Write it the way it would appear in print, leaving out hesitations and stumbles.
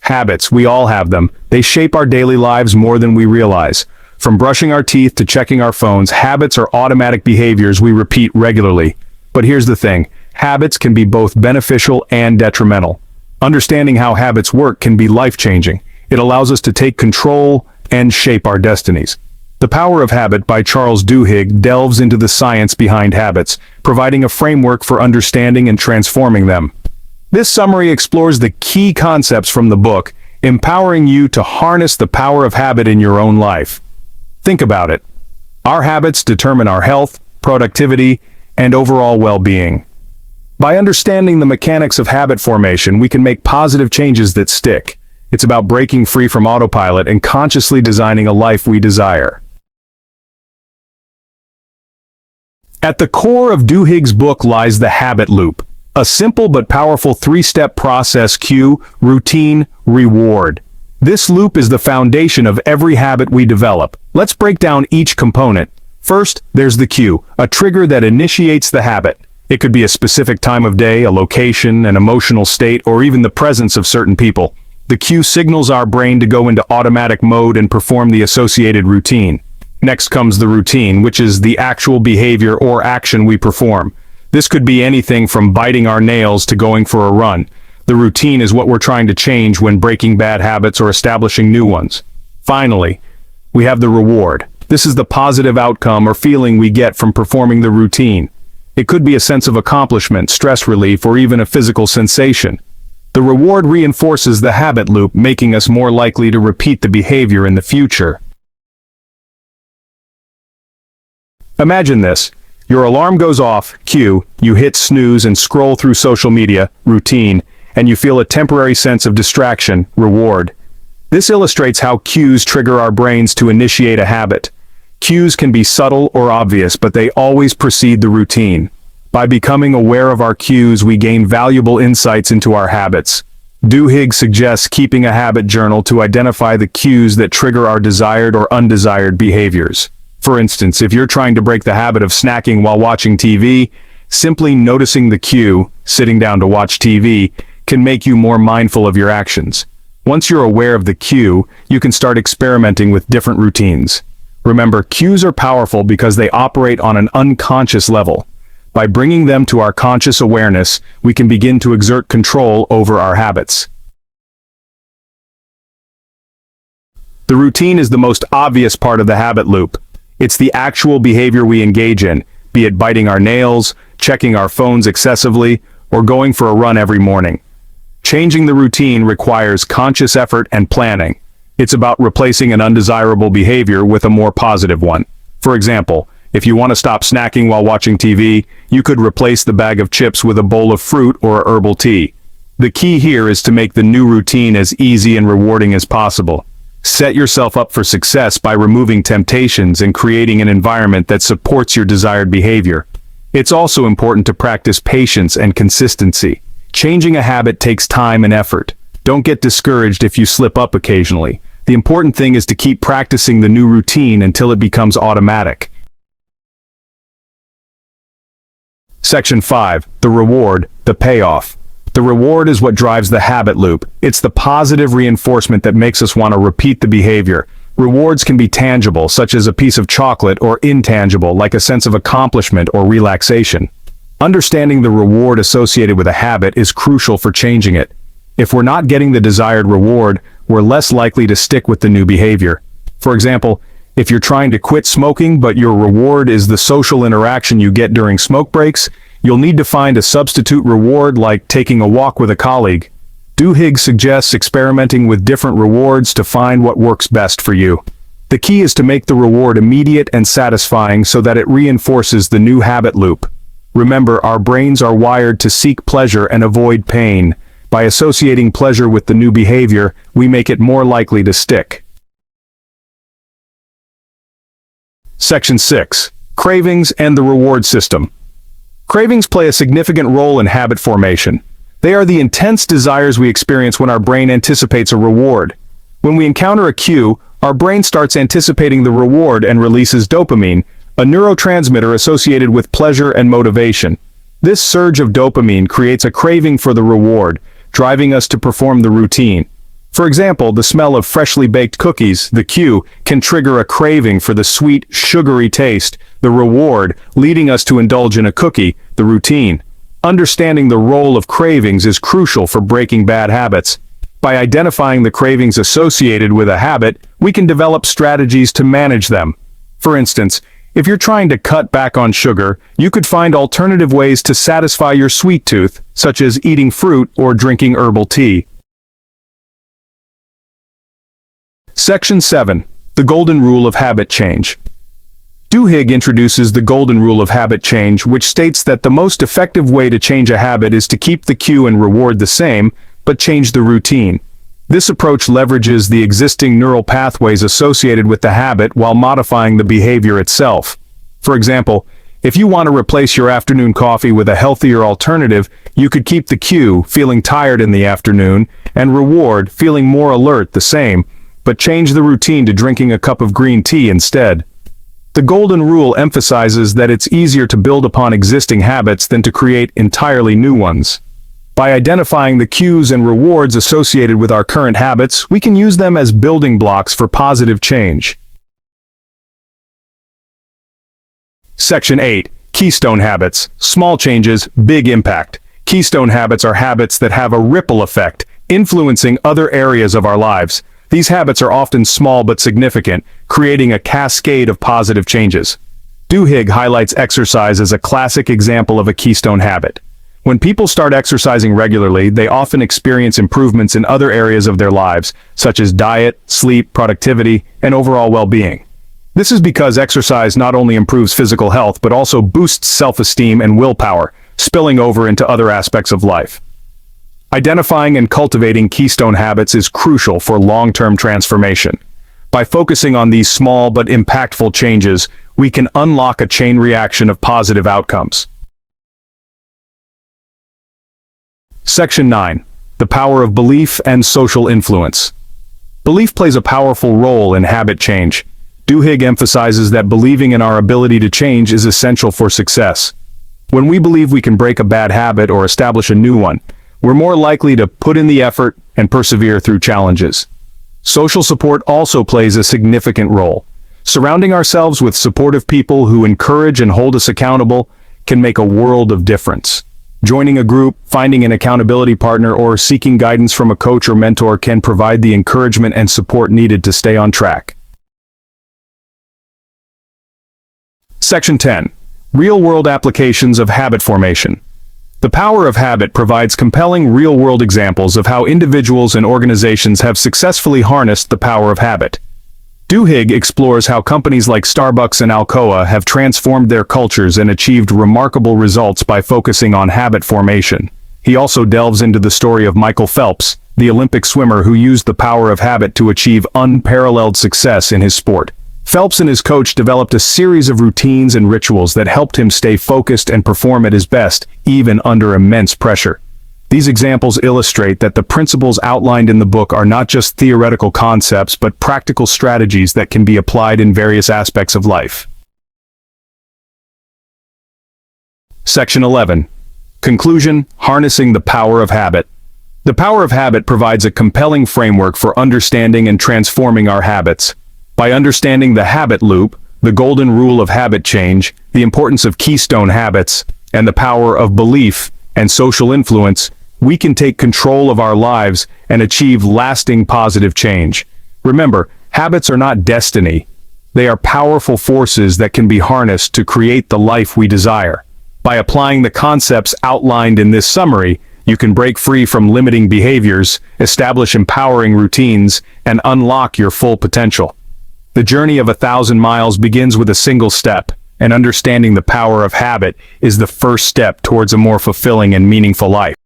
Habits, we all have them. They shape our daily lives more than we realize. From brushing our teeth to checking our phones, habits are automatic behaviors we repeat regularly. But here's the thing, habits can be both beneficial and detrimental. Understanding how habits work can be life-changing. It allows us to take control and shape our destinies. The Power of Habit by Charles Duhigg delves into the science behind habits, providing a framework for understanding and transforming them. This summary explores the key concepts from the book, empowering you to harness the power of habit in your own life. Think about it. Our habits determine our health, productivity, and overall well-being. By understanding the mechanics of habit formation, we can make positive changes that stick. It's about breaking free from autopilot and consciously designing a life we desire. At the core of Duhigg's book lies the habit loop, a simple but powerful three-step process: cue, routine, reward. This loop is the foundation of every habit we develop. Let's break down each component. First, there's the cue, a trigger that initiates the habit. It could be a specific time of day, a location, an emotional state, or even the presence of certain people. The cue signals our brain to go into automatic mode and perform the associated routine. Next comes the routine, which is the actual behavior or action we perform. This could be anything from biting our nails to going for a run. The routine is what we're trying to change when breaking bad habits or establishing new ones. Finally, we have the reward. This is the positive outcome or feeling we get from performing the routine. It could be a sense of accomplishment, stress relief, or even a physical sensation. The reward reinforces the habit loop, making us more likely to repeat the behavior in the future. Imagine this. Your alarm goes off, cue, you hit snooze and scroll through social media, routine, and you feel a temporary sense of distraction, reward. This illustrates how cues trigger our brains to initiate a habit. Cues can be subtle or obvious, but they always precede the routine. By becoming aware of our cues, we gain valuable insights into our habits. Duhigg suggests keeping a habit journal to identify the cues that trigger our desired or undesired behaviors. For instance, if you're trying to break the habit of snacking while watching TV, simply noticing the cue, sitting down to watch TV, can make you more mindful of your actions. Once you're aware of the cue, you can start experimenting with different routines. Remember, cues are powerful because they operate on an unconscious level. By bringing them to our conscious awareness, we can begin to exert control over our habits. The routine is the most obvious part of the habit loop. It's the actual behavior we engage in, be it biting our nails, checking our phones excessively, or going for a run every morning. Changing the routine requires conscious effort and planning. It's about replacing an undesirable behavior with a more positive one. For example, if you want to stop snacking while watching TV, you could replace the bag of chips with a bowl of fruit or herbal tea. The key here is to make the new routine as easy and rewarding as possible. Set yourself up for success by removing temptations and creating an environment that supports your desired behavior. It's also important to practice patience and consistency. Changing a habit takes time and effort. Don't get discouraged if you slip up occasionally. The important thing is to keep practicing the new routine until it becomes automatic. Section 5. The reward, the payoff. The reward is what drives the habit loop. It's the positive reinforcement that makes us want to repeat the behavior. Rewards can be tangible, such as a piece of chocolate, or intangible, like a sense of accomplishment or relaxation. Understanding the reward associated with a habit is crucial for changing it. If we're not getting the desired reward, we're less likely to stick with the new behavior. For example, if you're trying to quit smoking but your reward is the social interaction you get during smoke breaks, you'll need to find a substitute reward like taking a walk with a colleague. Duhigg suggests experimenting with different rewards to find what works best for you. The key is to make the reward immediate and satisfying so that it reinforces the new habit loop. Remember, our brains are wired to seek pleasure and avoid pain. By associating pleasure with the new behavior, we make it more likely to stick. Section 6. Cravings and the reward system. Cravings play a significant role in habit formation. They are the intense desires we experience when our brain anticipates a reward. When we encounter a cue, our brain starts anticipating the reward and releases dopamine, a neurotransmitter associated with pleasure and motivation. This surge of dopamine creates a craving for the reward, driving us to perform the routine. For example, the smell of freshly baked cookies, the cue, can trigger a craving for the sweet, sugary taste, the reward, leading us to indulge in a cookie, the routine. Understanding the role of cravings is crucial for breaking bad habits. By identifying the cravings associated with a habit, we can develop strategies to manage them. For instance, if you're trying to cut back on sugar, you could find alternative ways to satisfy your sweet tooth, such as eating fruit or drinking herbal tea. Section 7. The Golden Rule of Habit Change. Duhigg introduces the Golden Rule of Habit Change, which states that the most effective way to change a habit is to keep the cue and reward the same, but change the routine. This approach leverages the existing neural pathways associated with the habit while modifying the behavior itself. For example, if you want to replace your afternoon coffee with a healthier alternative, you could keep the cue, feeling tired in the afternoon, and reward, feeling more alert, the same, but change the routine to drinking a cup of green tea instead. The Golden Rule emphasizes that it's easier to build upon existing habits than to create entirely new ones. By identifying the cues and rewards associated with our current habits, we can use them as building blocks for positive change. Section 8. Keystone Habits. Small changes, big impact. Keystone habits are habits that have a ripple effect, influencing other areas of our lives. These habits are often small but significant, creating a cascade of positive changes. Duhigg highlights exercise as a classic example of a keystone habit. When people start exercising regularly, they often experience improvements in other areas of their lives, such as diet, sleep, productivity, and overall well-being. This is because exercise not only improves physical health but also boosts self-esteem and willpower, spilling over into other aspects of life. Identifying and cultivating keystone habits is crucial for long-term transformation. By focusing on these small but impactful changes, we can unlock a chain reaction of positive outcomes. Section 9. The Power of Belief and Social Influence. Belief plays a powerful role in habit change. Duhigg emphasizes that believing in our ability to change is essential for success. When we believe we can break a bad habit or establish a new one, we're more likely to put in the effort and persevere through challenges. Social support also plays a significant role. Surrounding ourselves with supportive people who encourage and hold us accountable can make a world of difference. Joining a group, finding an accountability partner, or seeking guidance from a coach or mentor can provide the encouragement and support needed to stay on track. Section 10. Real-world applications of habit formation. The Power of Habit provides compelling real-world examples of how individuals and organizations have successfully harnessed the power of habit. Duhigg explores how companies like Starbucks and Alcoa have transformed their cultures and achieved remarkable results by focusing on habit formation. He also delves into the story of Michael Phelps, the Olympic swimmer who used the power of habit to achieve unparalleled success in his sport. Phelps and his coach developed a series of routines and rituals that helped him stay focused and perform at his best, even under immense pressure. These examples illustrate that the principles outlined in the book are not just theoretical concepts but practical strategies that can be applied in various aspects of life. Section 11. Conclusion: Harnessing the Power of Habit. The Power of Habit provides a compelling framework for understanding and transforming our habits. By understanding the habit loop, the golden rule of habit change, the importance of keystone habits, and the power of belief and social influence, we can take control of our lives and achieve lasting positive change. Remember, habits are not destiny. They are powerful forces that can be harnessed to create the life we desire. By applying the concepts outlined in this summary, you can break free from limiting behaviors, establish empowering routines, and unlock your full potential. The journey of 1,000 miles begins with a single step, and understanding the power of habit is the first step towards a more fulfilling and meaningful life.